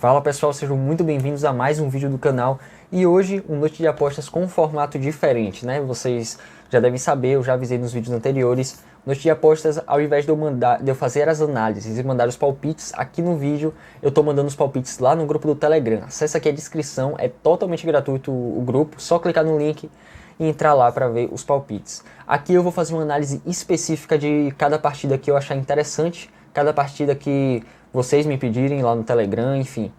Fala pessoal, sejam muito bem-vindos a mais um vídeo do canal. E hoje um noite de apostas com um formato diferente, né? Vocês já devem saber, eu já avisei nos vídeos anteriores. Noite de apostas, ao invés de eu fazer as análises e mandar os palpites aqui no vídeo, eu tô mandando os palpites lá no grupo do Telegram. Acesse aqui a descrição, é totalmente gratuito o grupo, só clicar no link e entrar lá para ver os palpites. Aqui eu vou fazer uma análise específica de cada partida que eu achar interessante, cada partida que vocês me pedirem lá no Telegram, enfim.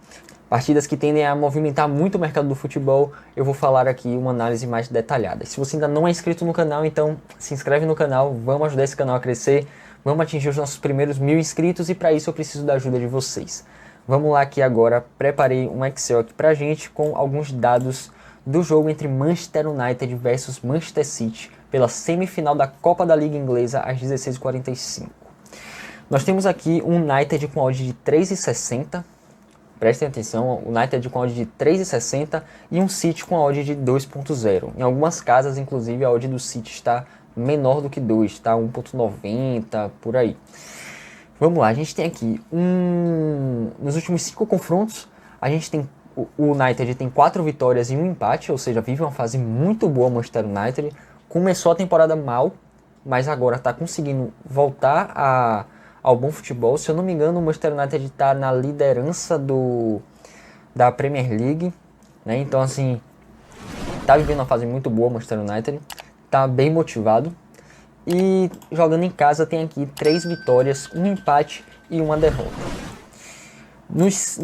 Partidas que tendem a movimentar muito o mercado do futebol, eu vou falar aqui uma análise mais detalhada. Se você ainda não é inscrito no canal, então se inscreve no canal, vamos ajudar esse canal a crescer, vamos atingir os nossos primeiros 1000 inscritos e para isso eu preciso da ajuda de vocês. Vamos lá aqui agora, preparei um Excel aqui pra gente com alguns dados do jogo entre Manchester United versus Manchester City pela semifinal da Copa da Liga Inglesa às 16h45. Nós temos aqui um United com odd de 3,60, prestem atenção, o United com odd de 3,60 e um City com a odd de 2,0. Em algumas casas, inclusive, a odd do City está menor do que 2, está 1,90, por aí. Vamos lá, a gente tem aqui, nos últimos 5 confrontos, a gente tem o United tem 4 vitórias e 1 empate, ou seja, vive uma fase muito boa o Manchester United. Começou a temporada mal, mas agora está conseguindo voltar ao bom futebol. Se eu não me engano, o Manchester United está na liderança da Premier League, né? Então, assim, está vivendo uma fase muito boa o Manchester United, está bem motivado. E jogando em casa tem aqui 3 vitórias, 1 empate e 1 derrota. Nos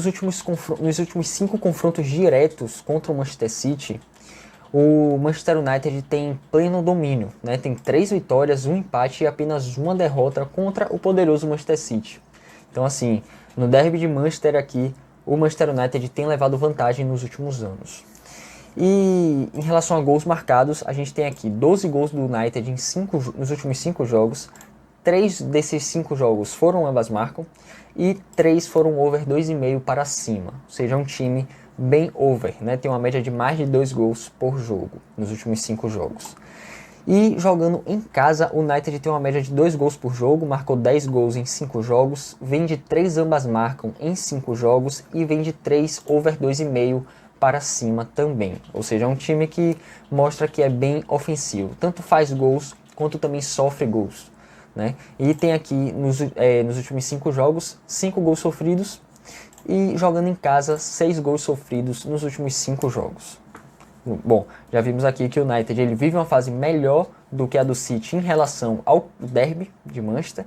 últimos 5 confrontos diretos contra o Manchester City, o Manchester United tem pleno domínio, né? Tem 3 vitórias, 1 empate e apenas 1 derrota contra o poderoso Manchester City. Então, assim, no derby de Manchester aqui, o Manchester United tem levado vantagem nos últimos anos. E em relação a gols marcados, a gente tem aqui 12 gols do United nos últimos 5 jogos. 3 desses 5 jogos foram ambas marcam e 3 foram over 2,5 para cima. Ou seja, um time bem over, né? Tem uma média de mais de 2 gols por jogo nos últimos 5 jogos. E jogando em casa, o United tem uma média de 2 gols por jogo, marcou 10 gols em 5 jogos, vem de 3 ambas marcam em 5 jogos e vem de 3 over 2,5 para cima também. Ou seja, é um time que mostra que é bem ofensivo, tanto faz gols quanto também sofre gols, né? E tem aqui nos últimos 5 jogos, 5 gols sofridos, e jogando em casa, 6 gols sofridos nos últimos 5 jogos. Bom, já vimos aqui que o United ele vive uma fase melhor do que a do City em relação ao derby de Manchester.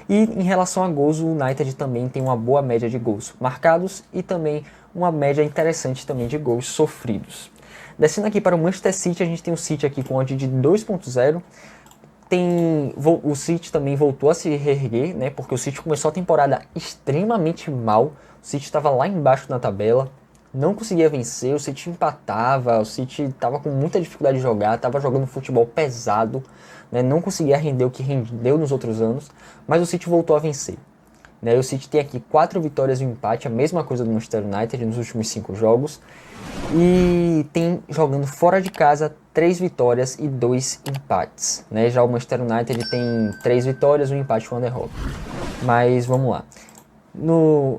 E em relação a gols, o United também tem uma boa média de gols marcados e também uma média interessante também de gols sofridos. Descendo aqui para o Manchester City, a gente tem o City aqui com odd de 2,0. O City também voltou a se reerguer, né? Porque o City começou a temporada extremamente mal. O City estava lá embaixo na tabela, não conseguia vencer, o City empatava, o City estava com muita dificuldade de jogar, estava jogando futebol pesado, né? Não conseguia render o que rendeu nos outros anos, mas o City voltou a vencer. Né? O City tem aqui 4 vitórias e 1 empate, a mesma coisa do Manchester United nos últimos 5 jogos. E tem, jogando fora de casa, 3 vitórias e 2 empates. Né? Já o Manchester United tem 3 vitórias, 1 empate e 1 derrota. Mas vamos lá.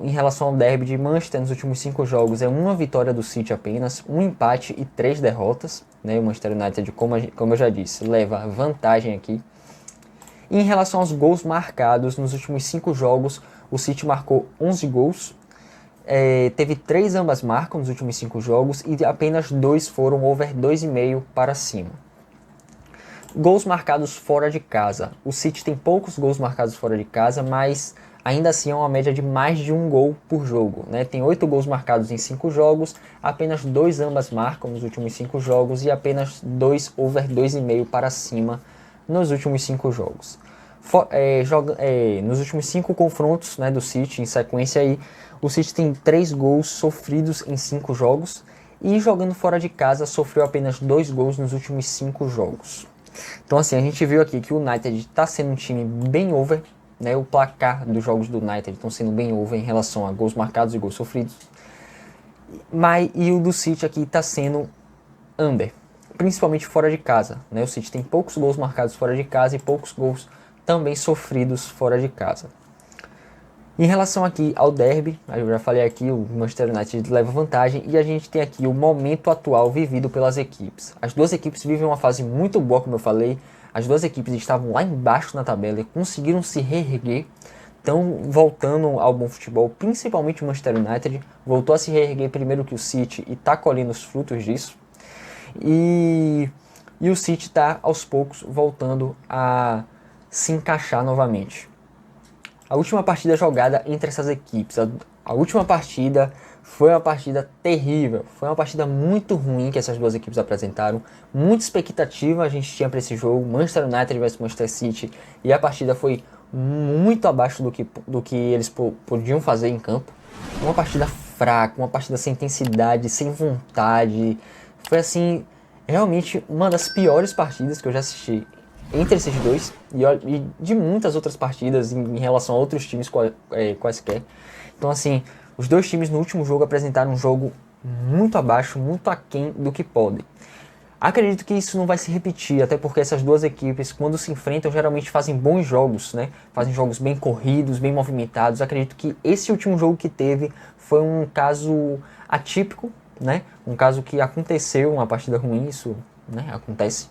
Em relação ao derby de Manchester, nos últimos 5 jogos é 1 vitória do City apenas, 1 empate e 3 derrotas. Né? O Manchester United, como eu já disse, leva vantagem aqui. E em relação aos gols marcados, nos últimos 5 jogos, o City marcou 11 gols. Teve 3 ambas marcam nos últimos 5 jogos e apenas 2 foram over 2,5 para cima. Gols marcados fora de casa. O City tem poucos gols marcados fora de casa, mas ainda assim é uma média de mais de 1 gol por jogo. Né? Tem 8 gols marcados em 5 jogos, apenas 2 ambas marcam nos últimos 5 jogos e apenas 2 over 2,5 para cima nos últimos 5 jogos. Nos últimos 5 confrontos, né, do City, em sequência aí, o City tem 3 gols sofridos em 5 jogos e jogando fora de casa sofreu apenas 2 gols nos últimos 5 jogos. Então assim, a gente viu aqui que o United está sendo um time bem over, né, o placar dos jogos do United estão sendo bem over em relação a gols marcados e gols sofridos. E o do City aqui está sendo under, principalmente fora de casa. Né? O City tem poucos gols marcados fora de casa e poucos gols também sofridos fora de casa. Em relação aqui ao derby, eu já falei aqui, o Manchester United leva vantagem e a gente tem aqui o momento atual vivido pelas equipes. As duas equipes vivem uma fase muito boa, como eu falei. As duas equipes estavam lá embaixo na tabela e conseguiram se reerguer. Estão voltando ao bom futebol, principalmente o Manchester United. Voltou a se reerguer primeiro que o City e está colhendo os frutos disso. E o City está aos poucos voltando a se encaixar novamente. A última partida jogada entre essas equipes, a última partida foi uma partida terrível, foi uma partida muito ruim que essas duas equipes apresentaram, muita expectativa a gente tinha para esse jogo, Manchester United vs Manchester City, e a partida foi muito abaixo do que eles podiam fazer em campo. Uma partida fraca, uma partida sem intensidade, sem vontade, foi assim, realmente uma das piores partidas que eu já assisti entre esses dois e de muitas outras partidas em relação a outros times quaisquer. Então assim, os dois times no último jogo apresentaram um jogo muito abaixo, muito aquém do que podem. Acredito que isso não vai se repetir, até porque essas duas equipes, quando se enfrentam, geralmente fazem bons jogos, né? Fazem jogos bem corridos, bem movimentados. Acredito que esse último jogo que teve foi um caso atípico, né? Um caso que aconteceu, uma partida ruim, isso, né, acontece.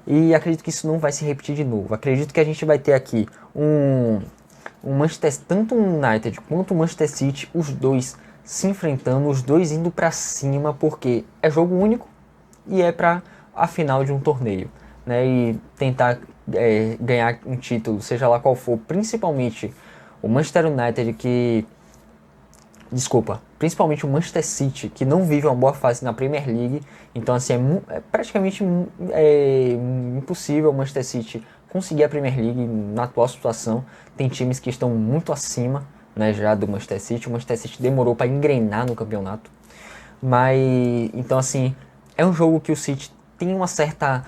E acredito que isso não vai se repetir de novo. Acredito que a gente vai ter aqui um Manchester, tanto o United quanto o Manchester City, os dois se enfrentando, os dois indo para cima, porque é jogo único e é para a final de um torneio, né? E tentar ganhar um título, seja lá qual for, principalmente o Manchester United principalmente o Manchester City, que não vive uma boa fase na Premier League. Então assim, é praticamente impossível o Manchester City conseguir a Premier League na atual situação. Tem times que estão muito acima, né, já do Manchester City. O Manchester City demorou para engrenar no campeonato. Mas, então assim, é um jogo que o City tem uma certa...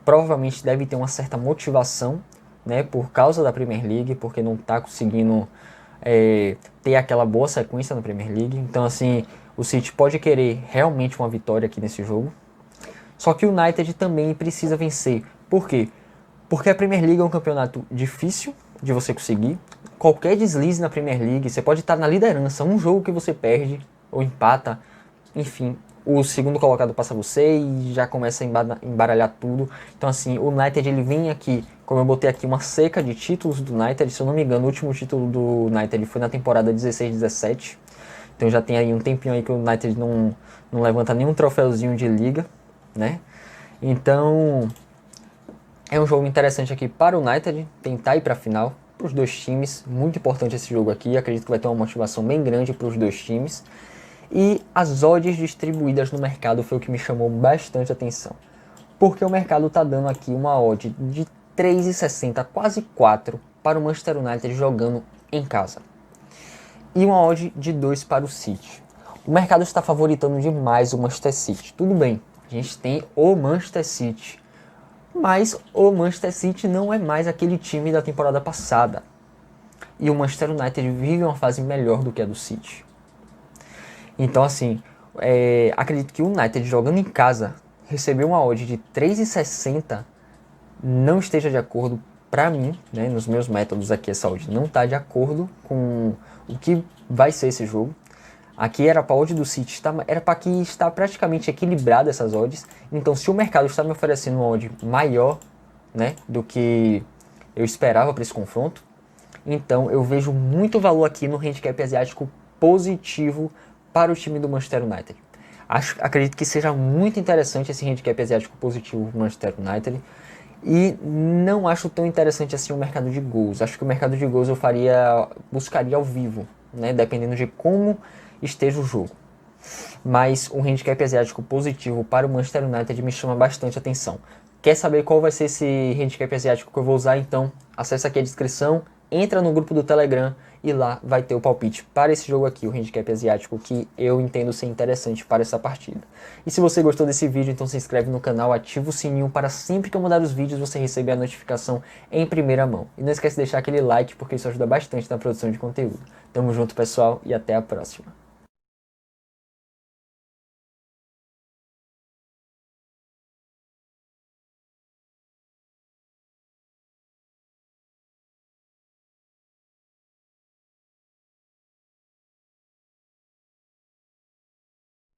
provavelmente deve ter uma certa motivação, né, por causa da Premier League, porque não está conseguindo ter aquela boa sequência na Premier League. Então assim, o City pode querer realmente uma vitória aqui nesse jogo. Só que o United também precisa vencer. Por quê? Porque a Premier League é um campeonato difícil de você conseguir. Qualquer deslize na Premier League, você pode estar na liderança, um jogo que você perde ou empata, enfim, o segundo colocado passa você e já começa a embaralhar tudo. Então assim, o United ele vem aqui, como eu botei aqui, uma seca de títulos do United. Se eu não me engano, o último título do United foi na temporada 16-17. Então já tem aí um tempinho aí que o United não levanta nenhum troféuzinho de liga, né? Então é um jogo interessante aqui para o United tentar ir para a final, para os dois times. Muito importante esse jogo aqui, acredito que vai ter uma motivação bem grande para os dois times. E as odds distribuídas no mercado foi o que me chamou bastante atenção. Porque o mercado está dando aqui uma odd de 3,60, quase 4, para o Manchester United jogando em casa. E uma odd de 2 para o City. O mercado está favoritando demais o Manchester City. Tudo bem, a gente tem o Manchester City. Mas o Manchester City não é mais aquele time da temporada passada. E o Manchester United vive uma fase melhor do que a do City. Então assim, acredito que o United jogando em casa, receber uma odd de 3,60 não esteja de acordo para mim, né, nos meus métodos aqui. Essa odd não está de acordo com o que vai ser esse jogo. Aqui era para a odd do City, era para que está praticamente equilibrado essas odds. Então se o mercado está me oferecendo uma odd maior, né, do que eu esperava para esse confronto, então eu vejo muito valor aqui no handicap asiático positivo para o time do Manchester United. Acredito que seja muito interessante esse handicap asiático positivo do Manchester United. E não acho tão interessante assim o mercado de gols. Acho que o mercado de gols eu buscaria ao vivo, né, dependendo de como esteja o jogo. Mas um handicap asiático positivo para o Manchester United me chama bastante atenção. Quer saber qual vai ser esse handicap asiático que eu vou usar? Então acessa aqui a descrição, entra no grupo do Telegram e lá vai ter o palpite para esse jogo aqui, o handicap asiático, que eu entendo ser interessante para essa partida. E se você gostou desse vídeo, então se inscreve no canal, ativa o sininho para sempre que eu mandar os vídeos você receber a notificação em primeira mão. E não esquece de deixar aquele like, porque isso ajuda bastante na produção de conteúdo. Tamo junto, pessoal, e até a próxima.